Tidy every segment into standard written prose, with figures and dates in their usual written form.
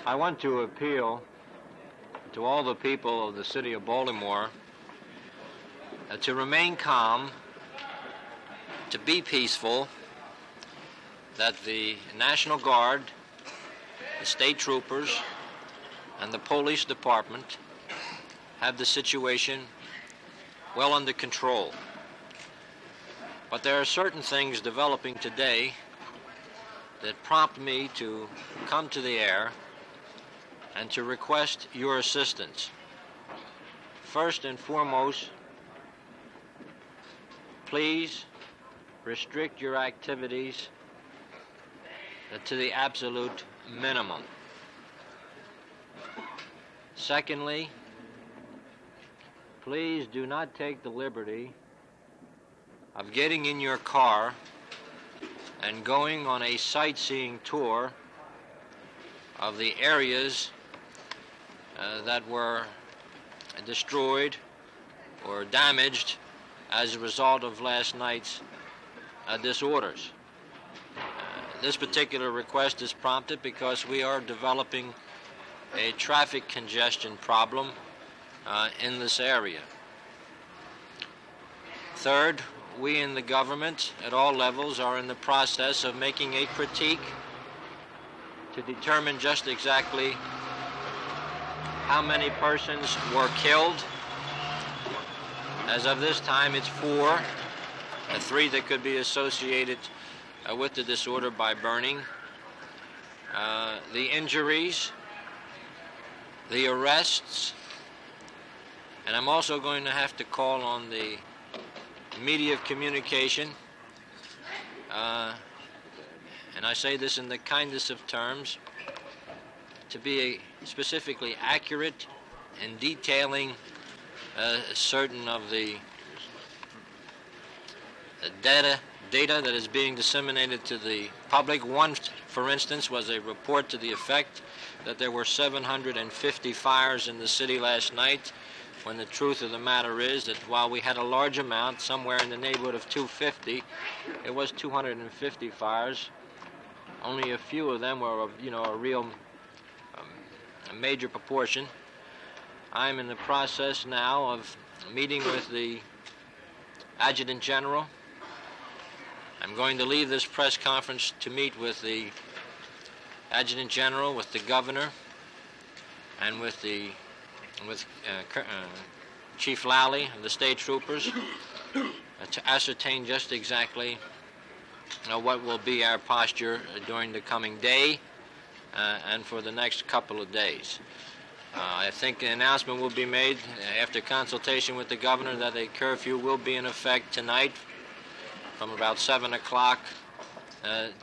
I want to appeal to all the people of the city of Baltimore to remain calm, to be peaceful, that the National Guard, the state troopers, and the police department have the situation well under control. But there are certain things developing today that prompt me to come to the air and to request your assistance. First and foremost, please restrict your activities to the absolute minimum. Secondly, please do not take the liberty of getting in your car and going on a sightseeing tour of the areas that were destroyed or damaged as a result of last night's disorders. This particular request is prompted because we are developing a traffic congestion problem in this area. Third, we in the government at all levels are in the process of making a critique to determine just exactly how many persons were killed. As of this time, it's 4, 3 that could be associated with the disorder by burning, the injuries, the arrests, and I'm also going to have to call on the media of communication, and I say this in the kindest of terms, to be specifically accurate in detailing certain of the data that is being disseminated to the public. One, for instance, was a report to the effect that there were 750 fires in the city last night, when the truth of the matter is that while we had a large amount, somewhere in the neighborhood of 250, it was 250 fires. Only a few of them were, a real a major proportion. I'm in the process now of meeting with the Adjutant General. I'm going to leave this press conference to meet with the Adjutant General, with the Governor, and with Chief Lally and the state troopers to ascertain just exactly what will be our posture during the coming day and for the next couple of days. I think an announcement will be made after consultation with the Governor that a curfew will be in effect tonight from about 7 o'clock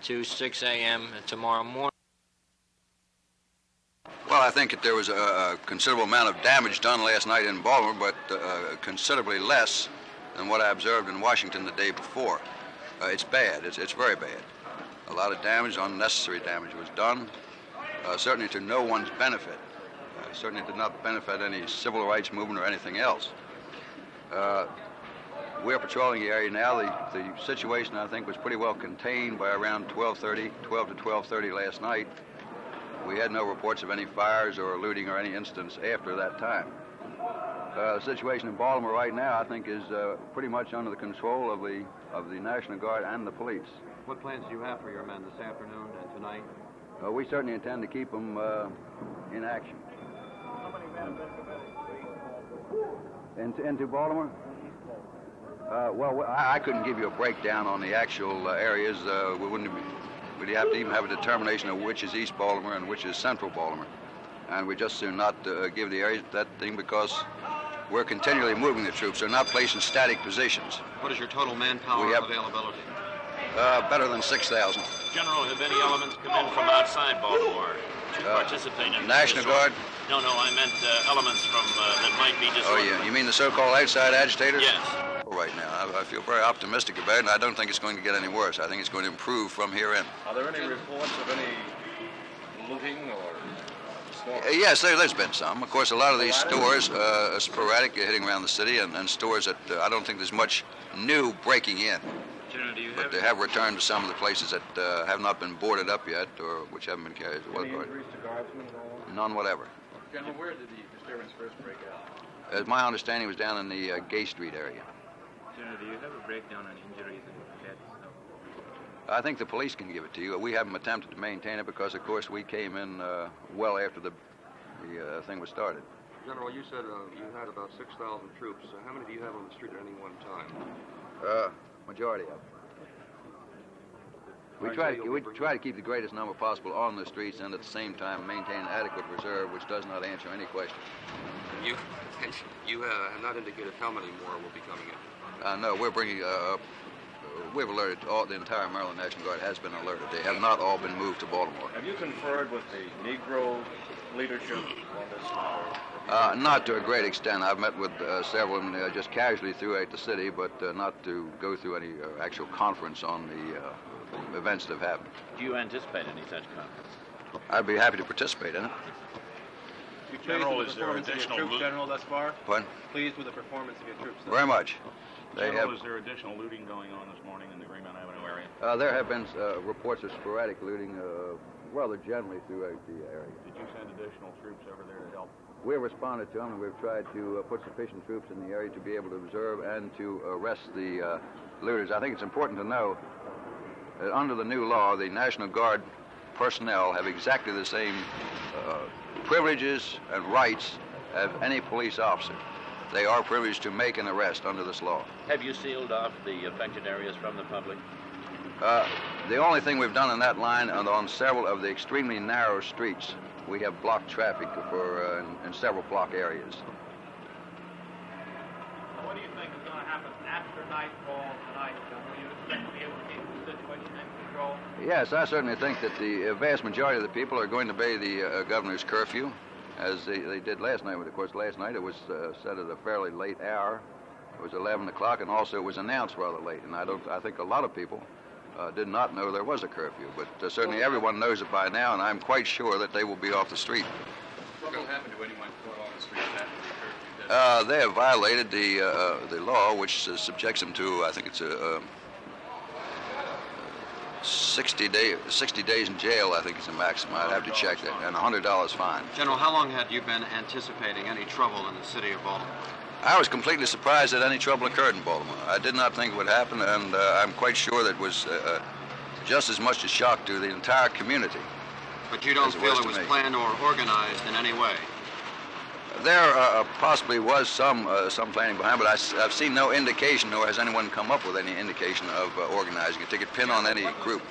to 6 a.m. tomorrow morning. Well, I think that there was a considerable amount of damage done last night in Baltimore, but considerably less than what I observed in Washington the day before. It's bad. It's very bad. A lot of damage, unnecessary damage was done, certainly to no one's benefit. Certainly did not benefit any civil rights movement or anything else. We're patrolling the area now. The situation, I think, was pretty well contained by around 12 to 12:30 last night. We had no reports of any fires or looting or any incidents after that time. The situation in Baltimore right now, I think, is pretty much under the control of the National Guard and the police. What plans do you have for your men this afternoon and tonight? We certainly intend to keep them in action. How many men have been Into Baltimore? Well, I couldn't give you a breakdown on the actual areas. We'd have to even have a determination of which is East Baltimore and which is Central Baltimore. And we just soon not give the areas that thing because we're continually moving the troops. They're not placed in static positions. What is your total manpower availability? Better than 6,000. General, have any elements come in from outside Baltimore to participate in National Guard? No, I meant elements from that might be disorderly. Oh, yeah. You mean the so-called outside agitators? Yes. Right now, I feel very optimistic about it, and I don't think it's going to get any worse. I think it's going to improve from here in. Are there any reports of any looting or... Yes, there's been some. Of course, a lot of these stores are sporadic, hitting around the city, and stores that I don't think there's much new breaking in. General, do you But they have returned to some of the places that have not been boarded up yet, or which haven't been carried to Any injuries to guardsmen at all? None whatever. General, where did the disturbance first break out? As my understanding, was down in the Gay Street area. General, do you have a breakdown on injuries and deaths? I think the police can give it to you. We haven't attempted to maintain it because, of course, we came in well after the thing was started. General, you said you had about 6,000 troops. How many do you have on the street at any one time? Majority of them. We try to keep the greatest number possible on the streets and at the same time maintain an adequate reserve, which does not answer any questions. You have not indicated how many more will be coming in. No, we're bringing. We've alerted the entire Maryland National Guard has been alerted. They have not all been moved to Baltimore. Have you conferred with the Negro leadership on this matter? Not to a great extent. I've met with several of them just casually throughout the city, but not to go through any actual conference on the events that have happened. Do you anticipate any such conference? I'd be happy to participate in it. You General, pleased with the performance of your troops, General, thus far? Pardon? Pleased with the performance of your troops? Very much. General, is there additional looting going on this morning in the Greenmount Avenue area? There have been reports of sporadic looting rather generally throughout the area. Did you send additional troops over there to help? We've responded to them, and we've tried to put sufficient troops in the area to be able to observe and to arrest the looters. I think it's important to know that under the new law, the National Guard personnel have exactly the same privileges and rights as any police officer. They are privileged to make an arrest under this law. Have you sealed off the affected areas from the public? The only thing we've done in that line and on several of the extremely narrow streets, we have blocked traffic for in several block areas. What do you think is going to happen after nightfall tonight? Do you expect to be able to keep the situation in control? Yes, I certainly think that the vast majority of the people are going to obey the governor's curfew, as they did last night. But of course, last night it was set at a fairly late hour. It was 11 o'clock, and also it was announced rather late. And I think a lot of people did not know there was a curfew. But certainly everyone knows it by now, and I'm quite sure that they will be off the street. What will happen to anyone caught on the street after the curfew? They have violated the law, which subjects them to, I think it's a 60 days in jail, I think is the maximum. I'd have to check that, and a $100 fine. General, how long had you been anticipating any trouble in the city of Baltimore? I was completely surprised that any trouble occurred in Baltimore. I did not think it would happen, and I'm quite sure that it was just as much a shock to the entire community. But you don't feel it was planned or organized in any way? There possibly was some planning behind, but I've seen no indication, nor has anyone come up with any indication of organizing a ticket pin on any group.